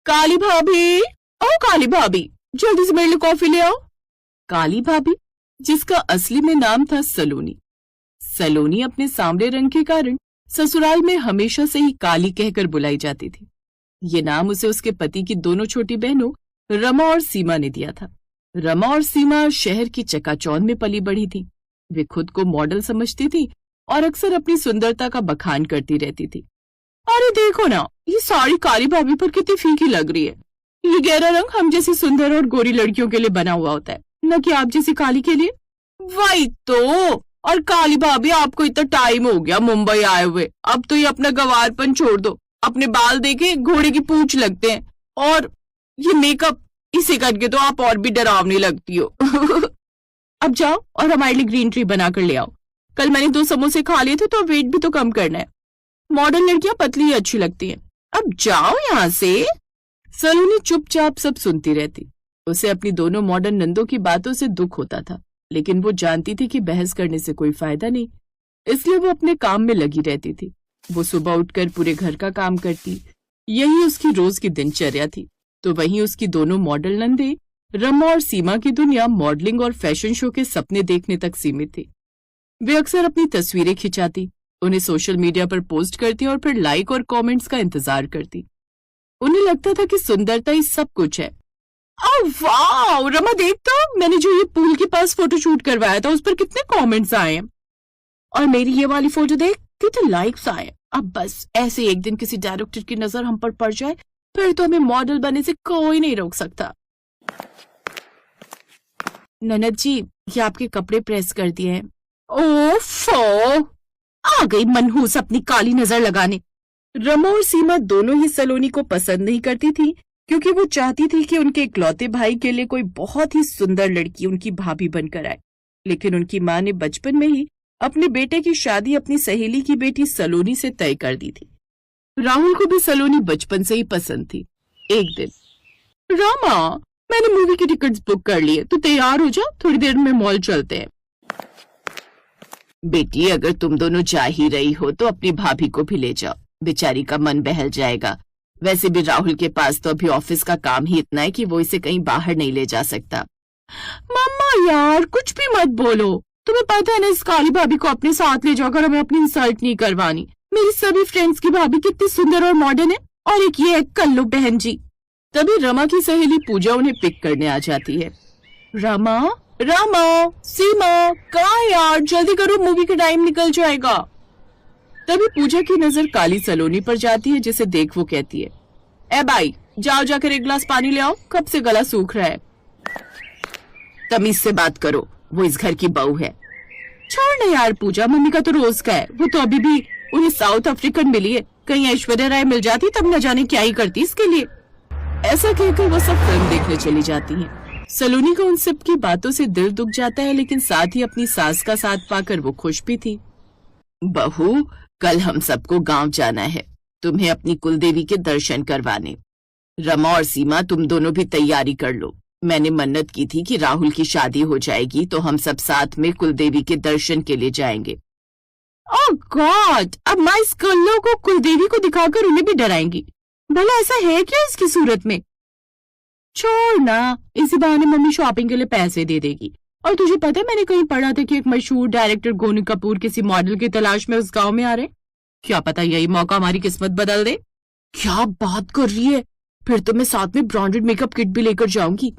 काली भाभी, ओ काली भाभी, जल्दी से मेरे लिए कॉफी ले आओ। काली भाभी, जिसका असली में नाम था सलोनी। सलोनी अपने सांवले रंग के कारण ससुराल में हमेशा से ही काली कहकर बुलाई जाती थी। ये नाम उसे उसके पति की दोनों छोटी बहनों रमा और सीमा ने दिया था। रमा और सीमा शहर की चकाचौंध में पली बढ़ी थी। वे खुद को मॉडल समझती थी और अक्सर अपनी सुंदरता का बखान करती रहती थी। अरे देखो ना, ये साड़ी काली भाभी पर कितनी फीकी लग रही है। ये गहरा रंग हम जैसी सुंदर और गोरी लड़कियों के लिए बना हुआ होता है, न कि आप जैसी काली के लिए। वही तो। और काली भाभी, आपको इतना टाइम हो गया मुंबई आए हुए, अब तो ये अपना गंवारपन छोड़ दो। अपने बाल देखे घोड़े की पूंछ लगते हैं, और ये मेकअप इसे करके तो आप और भी डरावनी लगती हो। अब जाओ और हमारे लिए ग्रीन टी बना कर ले आओ। कल मैंने 2 समोसे खा लिए थे, तो वेट भी तो कम करना है। मॉडर्न लड़कियां पतली ही अच्छी लगती हैं। अब जाओ यहाँ से। सलोनी चुपचाप सब सुनती रहती। उसे अपनी दोनों मॉडर्न नंदों की बातों से दुख होता था, लेकिन वो जानती थी कि बहस करने से कोई फायदा नहीं, इसलिए वो अपने काम में लगी रहती थी। वो सुबह उठकर पूरे घर का काम करती, यही उसकी रोज की दिनचर्या थी। तो वहीं उसकी दोनों मॉडल नंदे रमा और सीमा की दुनिया मॉडलिंग और फैशन शो के सपने देखने तक सीमित थी। वे अक्सर अपनी तस्वीरें खिंचाती, उन्हें सोशल मीडिया पर पोस्ट करती और फिर लाइक और कमेंट्स का इंतजार करती। उन्हें लगता था कि सुंदरता ही सब कुछ है। वाह रमा, देख तो मैंने जो ये पूल के पास फोटोशूट करवाया था उस पर कितने कमेंट्स आए हैं, और मेरी ये वाली फोटो देख कितने लाइक्स आए। अब बस ऐसे एक दिन किसी डायरेक्टर की नजर हम पर पड़ जाए, फिर तो हमें मॉडल बनने से कोई नहीं रोक सकता। ननद जी, ये आपके कपड़े प्रेस कर दिए हैं। ओफो, आ गई मनहूस अपनी काली नजर लगाने। रमा और सीमा दोनों ही सलोनी को पसंद नहीं करती थी, क्योंकि वो चाहती थी कि उनके इकलौते भाई के लिए कोई बहुत ही सुंदर लड़की उनकी भाभी बनकर आए। लेकिन उनकी माँ ने बचपन में ही अपने बेटे की शादी अपनी सहेली की बेटी सलोनी से तय कर दी थी। राहुल को भी सलोनी बचपन से ही पसंद थी। एक दिन, रामा, मैंने मूवी की टिकट्स बुक कर ली है, तो तैयार हो जा, थोड़ी देर में मॉल चलते हैं। बेटी, अगर तुम दोनों जा ही रही हो तो अपनी भाभी को भी ले जाओ, बेचारी का मन बहल जाएगा। वैसे भी राहुल के पास तो अभी ऑफिस का काम ही इतना है कि वो इसे कहीं बाहर नहीं ले जा सकता। मम्मा यार, कुछ भी मत बोलो। तुम्हें पता है ना, इस काली भाभी को अपने साथ ले जाकर हमें अपनी इंसल्ट नहीं करवानी। मेरी सभी फ्रेंड्स की भाभी कितनी सुंदर और मॉडर्न है, और एक ये कल्लू बहन जी। तभी रमा की सहेली पूजा उन्हें पिक करने आ जाती है। रमा, सीमा, कहाँ यार, जल्दी करो, मूवी का टाइम निकल जाएगा। तभी पूजा की नजर काली सलोनी पर जाती है, जिसे देख वो कहती है, ए भाई, जाओ जाकर एक गिलास पानी ले आओ, कब से गला सूख रहा है। तमीज से बात करो, वो इस घर की बहू है। छोड़ ना यार पूजा, मम्मी का तो रोज का है। वो तो अभी भी उन्हें साउथ अफ्रीकन मिली है, कहीं ऐश्वर्या राय मिल जाती तब न जाने क्या ही करती इसके लिए। ऐसा कहकर वो सब फिल्म देखने चली जाती हैं। सलोनी को उन सब की बातों से दिल दुख जाता है, लेकिन साथ ही अपनी सास का साथ पाकर वो खुश भी थी। बहू, कल हम सबको गांव जाना है, तुम्हें अपनी कुलदेवी के दर्शन करवाने। रमा और सीमा, तुम दोनों भी तैयारी कर लो। मैंने मन्नत की थी कि राहुल की शादी हो जाएगी तो हम सब साथ में कुलदेवी के दर्शन के लिए जाएंगे। ओह गॉड, अब माँ इस कल्लो को कुलदेवी को दिखाकर उन्हें भी डराएंगी। भला ऐसा है क्या इसकी सूरत में? छोड़ ना, इसी बहाने मम्मी शॉपिंग के लिए पैसे दे देगी। और तुझे पता है, मैंने कहीं पढ़ा था कि एक मशहूर डायरेक्टर गोनू कपूर किसी मॉडल की तलाश में उस गांव में आ रहे। क्या पता यही मौका हमारी किस्मत बदल दे। क्या बात कर रही है, फिर तो मैं साथ में ब्रांडेड मेकअप किट भी लेकर जाऊंगी।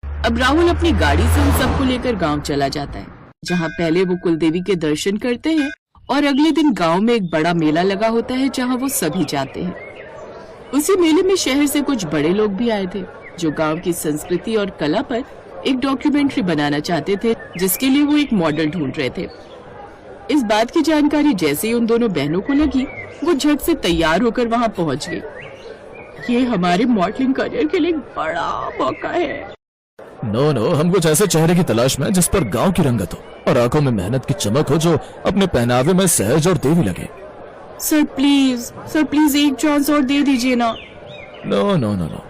अब राहुल अपनी गाड़ी से उन सबको लेकर गांव चला जाता है, जहां पहले वो कुलदेवी के दर्शन करते हैं और अगले दिन गांव में एक बड़ा मेला लगा होता है जहां वो सभी जाते हैं। उसी मेले में शहर से कुछ बड़े लोग भी आए थे, जो गांव की संस्कृति और कला पर एक डॉक्यूमेंट्री बनाना चाहते थे, जिसके लिए वो एक मॉडल ढूंढ रहे थे। इस बात की जानकारी जैसे ही उन दोनों बहनों को लगी, वो झट से तैयार होकर वहां पहुंच गई। ये हमारे मॉडलिंग करियर के लिए बड़ा मौका है। नो, हम कुछ ऐसे चेहरे की तलाश में जिस पर गांव की रंगत हो और आंखों में मेहनत की चमक हो, जो अपने पहनावे में सहज और देवी लगे। सर प्लीज एक चांस और दे दीजिए ना। नो।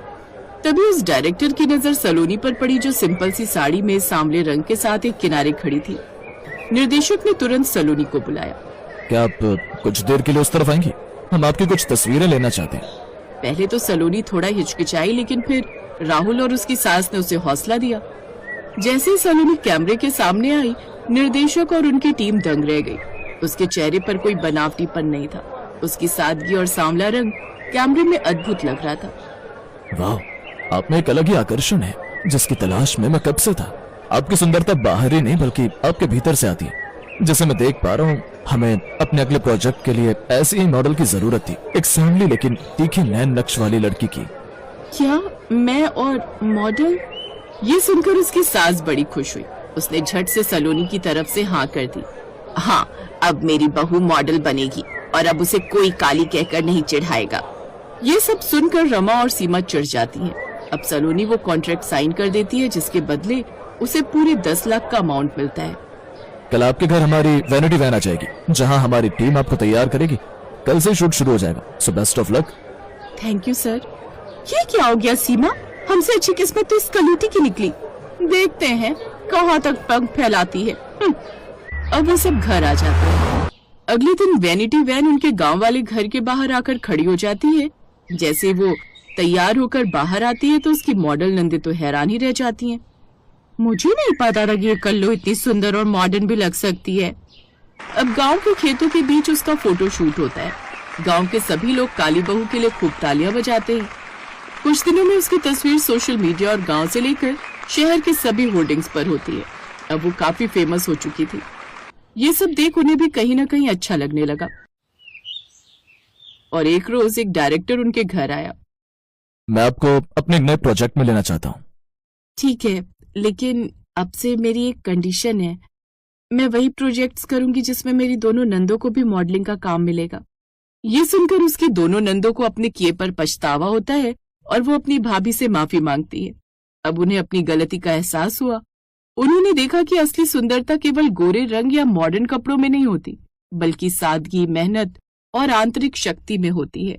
तभी उस डायरेक्टर की नजर सलोनी पर पड़ी, जो सिंपल सी साड़ी में सांवले रंग के साथ एक किनारे खड़ी थी। निर्देशक ने तुरंत सलोनी को बुलाया। क्या आप कुछ देर के लिए उस तरफ आएंगी? हम आपकी कुछ तस्वीरें लेना चाहते हैं। पहले तो सलोनी थोड़ा हिचकिचाई, लेकिन फिर राहुल और उसकी सास ने उसे हौसला दिया। जैसे ही सलोनी कैमरे के सामने आई, निर्देशक और उनकी टीम दंग रह गई। उसके चेहरे पर कोई बनावटीपन नहीं था। उसकी सादगी और सांवला रंग कैमरे में अद्भुत लग रहा था। वाह, आप में एक अलग ही आकर्षण है जिसकी तलाश में मैं कब से था। आपकी सुंदरता बाहर ही नहीं बल्कि आपके भीतर से आती है। जैसे मैं देख पा रहा हूँ, हमें अपने अगले प्रोजेक्ट के लिए ऐसी ही मॉडल की जरूरत थी, एक सांवली लेकिन तीखी नैन नक्श वाली लड़की की। क्या मैं और मॉडल? ये सुनकर उसकी सास बड़ी खुश हुई। उसने झट से सलोनी की तरफ से हाँ कर दी। हाँ, अब मेरी बहू मॉडल बनेगी और अब उसे कोई काली कहकर नहीं चिढ़ाएगा। ये सब सुनकर रमा और सीमा चिढ़ जाती हैं। अब सलोनी वो कॉन्ट्रैक्ट साइन कर देती है, जिसके बदले उसे पूरे 10 लाख का अमाउंट मिलता है। कल आपके घर हमारी वैनिटी वैन आ जाएगी, जहाँ हमारी टीम आपको तैयार करेगी। कल से शूट शुरू हो जाएगा, so best of luck. Thank you sir. ये क्या हो गया सीमा? हमसे अच्छी किस्मत तो इस कलूटी की निकली। देखते हैं कहाँ तक पंख फैलाती है। अब वो सब घर आ जाते हैं। अगले दिन वैनिटी वैन उनके गांव वाले घर के बाहर आकर खड़ी हो जाती है। जैसे वो तैयार होकर बाहर आती है तो उसकी मॉडल नंदे तो हैरान ही रह जाती हैं। मुझे नहीं पता था कि ये कल्लू इतनी सुंदर और मॉडर्न भी लग सकती है। अब गांव के खेतों के बीच उसका फोटो शूट होता है। गांव के सभी लोग काली बहू के लिए खूब तालियां बजाते हैं। कुछ दिनों में उसकी तस्वीर सोशल मीडिया और गांव से लेकर शहर के सभी होर्डिंग्स पर होती है। अब वो काफी फेमस हो चुकी थी। ये सब देख उन्हें भी कहीं न कहीं अच्छा लगने लगा। और एक रोज एक डायरेक्टर उनके घर आया। मैं आपको अपने नए प्रोजेक्ट में लेना चाहता हूँ। ठीक है, लेकिन अब से मेरी एक कंडीशन है। मैं वही प्रोजेक्ट्स करूंगी जिसमें मेरी दोनों नंदों को भी मॉडलिंग का काम मिलेगा। ये सुनकर उसकी दोनों नंदों को अपने किए पर पछतावा होता है और वो अपनी भाभी से माफी मांगती है। अब उन्हें अपनी गलती का एहसास हुआ। उन्होंने देखा कि असली सुंदरता केवल गोरे रंग या मॉडर्न कपड़ों में नहीं होती, बल्कि सादगी, मेहनत और आंतरिक शक्ति में होती है।